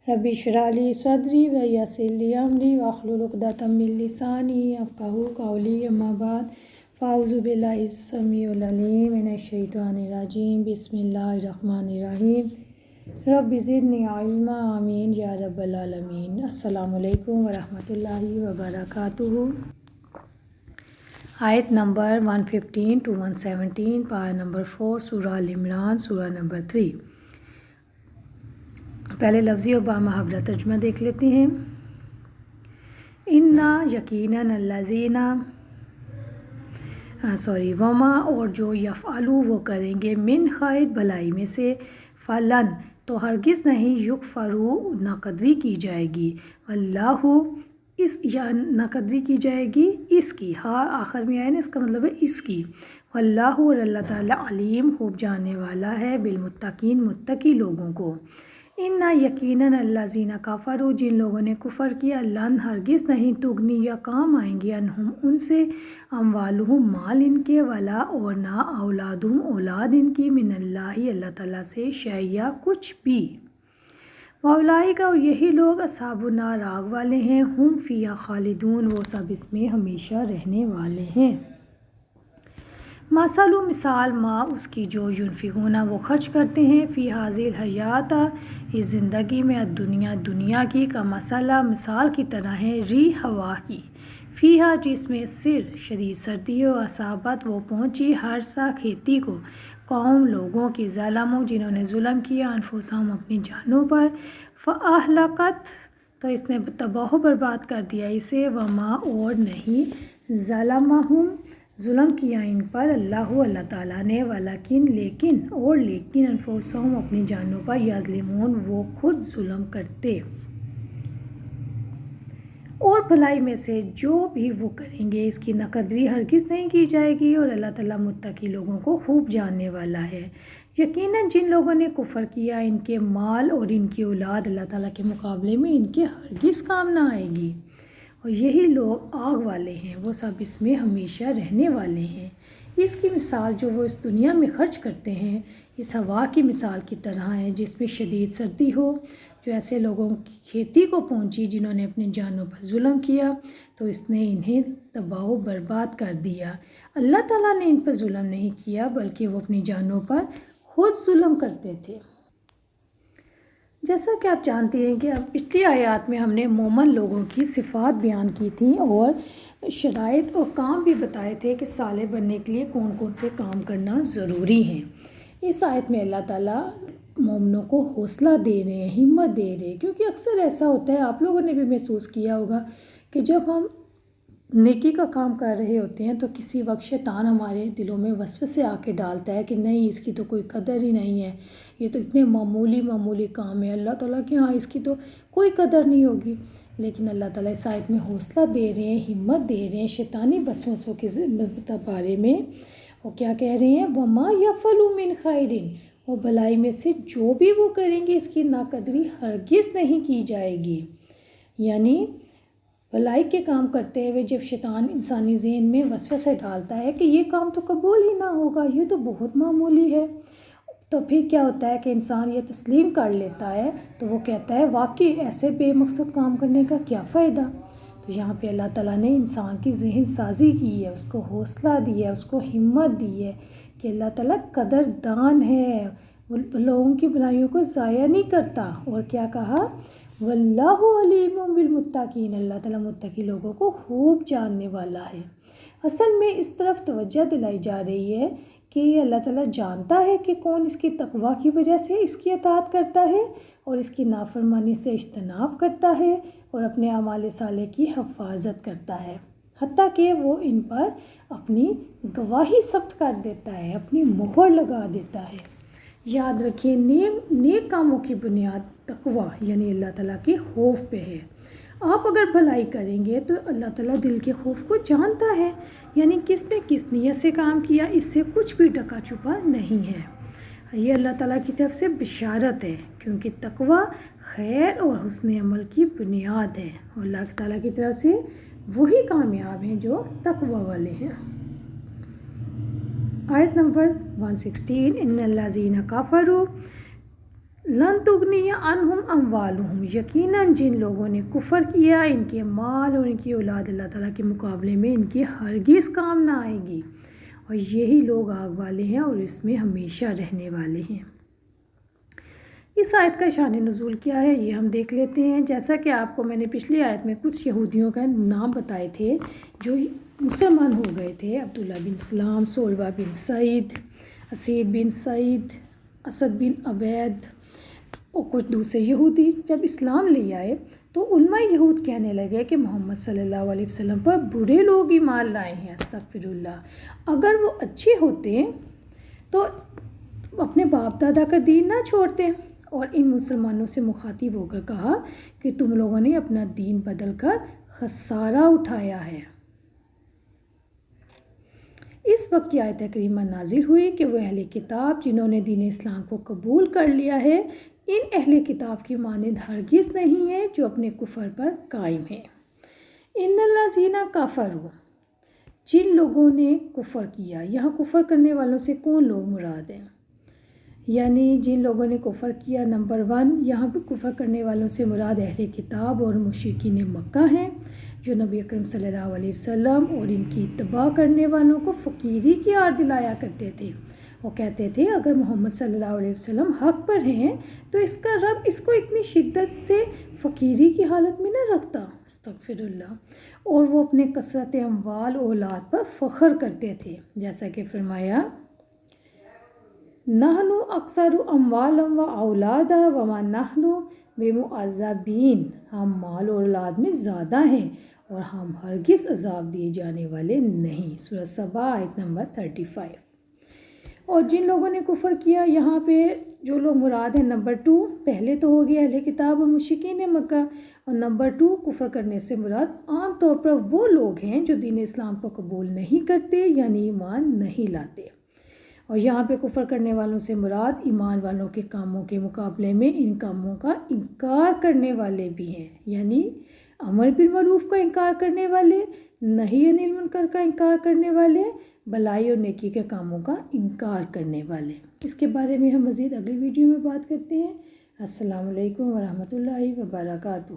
Rabbi इश्रह ली सदरी व यस्सिर ली अमरी वाहलुल उक़दतम मिन लिसानी यफ़क़हू क़ौली। अम्मा बाद फ़अऊज़ु बिल्लाहि अस्समीउल अलीम मिनश शैतानिर रजीम। बिस्मिल्लाहिर्रहमानिर्रहीम। रब्बि ज़िदनी इल्मा आमीन या रब्बल आलमीन। अस्सलामु अलैकुम व रहमतुल्लाहि व बरकातुहू। आयत नंबर 115 to 117, पारा नंबर 4, सूरह अल इमरान, सूरह नंबर 3। पहले लफ्ज़ी और बामुहावरा तर्जुमा देख लेते हैं। इन्ना यकीनन अल्लज़ीना वमा, और जो यफ़अलू वो करेंगे, मिन खैर भलाई में से, फ़लन तो हरगिज़ नहीं, युकफ़रू नाक़दरी की जाएगी, वल्लाहु इस या नाक़दरी की जाएगी इसकी, हाँ आखिर में आए ना, इसका मतलब है इसकी। वल्लाहु और अल्लाह ताला अलीम खूब जानने वाला है, बिलमुत्तकीन मुत्तकी लोगों को। इन्ना यकीनन अल्लज़ीना कफ़रू, जिन लोगों ने कुफ़र किया, लन हरगिज़ नहीं, तुगनी या काम आएंगे, अनहुम उनसे, अम्वालुहुम माल इनके, वला और ना, औलादुहुम औलाद इनकी, मिनल्लाहि अल्लाह ताला से, शैया कुछ भी। वउलाइका और यही लोग, अस्हाबुन नार आग वाले हैं, हुम फ़ीहा खालिदून वो सब इसमें हमेशा रहने वाले हैं। मसलु मिसाल माँ उसकी, जो युनफ़िकूना वो खर्च करते हैं, फ़ी हाज़िल हयात इस ज़िंदगी में, दुनिया की, का मसला मिसाल की तरह है, री हवा की, फ़ीहा जिसमें सिर शदीद सर्दी हो, असाबत वो पहुँची, हर सा खेती को, कौम लोगों की, ज़लमु जिन्होंने जुल्म किया, अनफुसहुम अपनी जानों पर, फ़अहलकत तो इसने तबाह बर्बाद कर दिया इसे, वमा और नहीं, ज़लमहुम जुल्म किया इन पर, अल्लाह ताला ने, वलाकिन लेकिन अनफुसहुम अपनी जानों पर, यज़लिमून वो खुद जुल्म करते। और भलाई में से जो भी वो करेंगे, इसकी नक़दरी हरगिज़ नहीं की जाएगी, और अल्लाह ताला मुत्तकी लोगों को खूब जानने वाला है। यकीनन जिन लोगों ने कुफ़र किया, इनके माल और इनकी औलाद अल्लाह ताला के मुकाबले में इनके हरगिज़ काम ना आएगी, और यही लोग आग वाले हैं, वो सब इसमें हमेशा रहने वाले हैं। इसकी मिसाल जो वो इस दुनिया में खर्च करते हैं, इस हवा की मिसाल की तरह है, जिसमें शदीद सर्दी हो, जो ऐसे लोगों की खेती को पहुंची जिन्होंने अपनी जानों पर जुल्म किया, तो इसने इन्हें तबाह बर्बाद कर दिया। अल्लाह ताला ने इन पर जुल्म नहीं किया, बल्कि वो अपनी जानों पर खुद जुल्म करते थे। जैसा कि आप जानते हैं कि अब पिछली आयत में हमने मोमन लोगों की सिफ़ात बयान की थी, और शराइत और काम भी बताए थे कि साले बनने के लिए कौन कौन से काम करना ज़रूरी हैं। इस आयत में अल्लाह ताला मोमनों को हौसला दे रहे हैं, हिम्मत दे रहे हैं, क्योंकि अक्सर ऐसा होता है, आप लोगों ने भी महसूस किया होगा कि जब हम नेकी का काम कर रहे होते हैं, तो किसी वक्त शैतान हमारे दिलों में वसवसे आके डालता है कि नहीं, इसकी तो कोई कदर ही नहीं है, ये तो इतने मामूली काम है, अल्लाह ताला के यहाँ इसकी तो कोई कदर नहीं होगी। लेकिन अल्लाह ताला इस आयत में हौसला दे रहे हैं, हिम्मत दे रहे हैं शैतानी वसवसों के बारे में। और क्या कह रहे हैं, वमा यफ़अलू मिन खैरिन, वो भलाई में से जो भी वो करेंगे, इसकी नाकदरी हरगिज़ नहीं की जाएगी। यानी भलाई के काम करते हुए जब शैतान इंसानी ज़हन में वसवसा डालता है कि ये काम तो कबूल ही ना होगा, ये तो बहुत मामूली है, तो फिर क्या होता है कि इंसान ये तस्लीम कर लेता है, तो वो कहता है वाकई ऐसे बेमकसद काम करने का क्या फ़ायदा। तो यहाँ पे अल्लाह ताला ने इंसान की ज़हन साजी की है, उसको हौसला दिया है, उसको हिम्मत दी है कि अल्लाह ताला कदरदान है, वो लोगों की भलाइयों को ज़ाया नहीं करता। और क्या कहा, वल्लाहु अलीमुम बिलमुत्तकीन, अल्लाह ताला मुत्तकी लोगों को खूब जानने वाला है। असल में इस तरफ तवज्जो दिलाई जा रही है कि अल्लाह ताला जानता है कि कौन इसकी तकवा की वजह से इसकी अताअत करता है और इसकी नाफरमानी से इज्तनाब करता है, और अपने अमाल साले की हिफाजत करता है, हत्ता कि वो इन पर अपनी गवाही सब्त कर देता है, अपनी मोहर लगा देता है। याद रखिए, नेक कामों की बुनियाद तकवा यानी अल्लाह ताला के खौफ पे है। आप अगर भलाई करेंगे तो अल्लाह ताला दिल के खौफ को जानता है, यानी किसने किस नीयत से काम किया, इससे कुछ भी ढका छुपा नहीं है। ये अल्लाह ताला की तरफ से बिशारत है, क्योंकि तकवा खैर और हुस्न अमल की बुनियाद है, और अल्लाह ताला की तरफ से वही कामयाब हैं जो तकवा वाले हैं। आयत नंबर 116, इन्नल्लज़ीना कफ़रू, لن تغنی عنہم اموالہم، یقیناً جن لوگوں نے کفر کیا ان کے مال اور ان کی اولاد اللہ تعالیٰ کے مقابلے میں ان کی ہرگز کام نہ آئے گی، اور یہی لوگ آگ والے ہیں اور اس میں ہمیشہ رہنے والے ہیں۔ اس آیت کا شان نزول کیا ہے یہ ہم دیکھ لیتے ہیں۔ جیسا کہ آپ کو میں نے پچھلی آیت میں کچھ یہودیوں کا نام بتائے تھے جو مسلمان ہو گئے تھے، عبداللہ بن سلام، صلبہ بن سعید، اسید بن سعید، اسد بن عبید اور کچھ دوسرے یہودی جب اسلام لے آئے تو علماء یہود کہنے لگے کہ محمد صلی اللہ علیہ وسلم پر برے لوگ ایمان لائے ہیں، استغفر اللہ، اگر وہ اچھے ہوتے تو اپنے باپ دادا کا دین نہ چھوڑتے۔ اور ان مسلمانوں سے مخاطب ہو کر کہا کہ تم لوگوں نے اپنا دین بدل کر خسارہ اٹھایا ہے۔ اس وقت یہ آیت کریمہ نازل ہوئی کہ وہ اہل کتاب جنہوں نے دین اسلام کو قبول کر لیا ہے ان اہل کتاب کی مانند ہرگز نہیں ہے جو اپنے کفر پر قائم ہیں۔ ان الذین کفروا، جن لوگوں نے کفر کیا، یہاں کفر کرنے والوں سے کون لوگ مراد ہیں؟ یعنی جن لوگوں نے کفر کیا، نمبر 1 یہاں پہ کفر کرنے والوں سے مراد اہل کتاب اور مشرکین مکہ ہیں جو نبی اکرم صلی اللہ علیہ وسلم اور ان کی اتباع کرنے والوں کو فقیری کی آر دلایا کرتے تھے۔ وہ کہتے تھے اگر محمد صلی اللہ علیہ وسلم حق پر ہیں تو اس کا رب اس کو اتنی شدت سے فقیری کی حالت میں نہ رکھتا، استغفر اللہ۔ اور وہ اپنے کثرت اموال و اولاد پر فخر کرتے تھے، جیسا کہ فرمایا نحن اکثر اموالا و اولادا وما نحن بمعذبین، ہم مال اور اولاد میں زیادہ ہیں اور ہم ہرگز عذاب دیے جانے والے نہیں۔ سورہ سبا آیت نمبر 35۔ اور جن لوگوں نے کفر کیا، یہاں پہ جو لوگ مراد ہیں نمبر 2، پہلے تو ہو گیا اہل کتاب اور مشرکین مکہ، اور نمبر 2 کفر کرنے سے مراد عام طور پر وہ لوگ ہیں جو دین اسلام کو قبول نہیں کرتے یعنی ایمان نہیں لاتے۔ اور یہاں پہ کفر کرنے والوں سے مراد ایمان والوں کے کاموں کے مقابلے میں ان کاموں کا انکار کرنے والے بھی ہیں، یعنی امر بالمعروف کا انکار کرنے والے، نہی عن المنکر کا انکار کرنے والے، بھلائی اور نیکی کے کاموں کا انکار کرنے والے۔ اس کے بارے میں ہم مزید اگلی ویڈیو میں بات کرتے ہیں۔ السلام علیکم ورحمۃ اللہ وبرکاتہ۔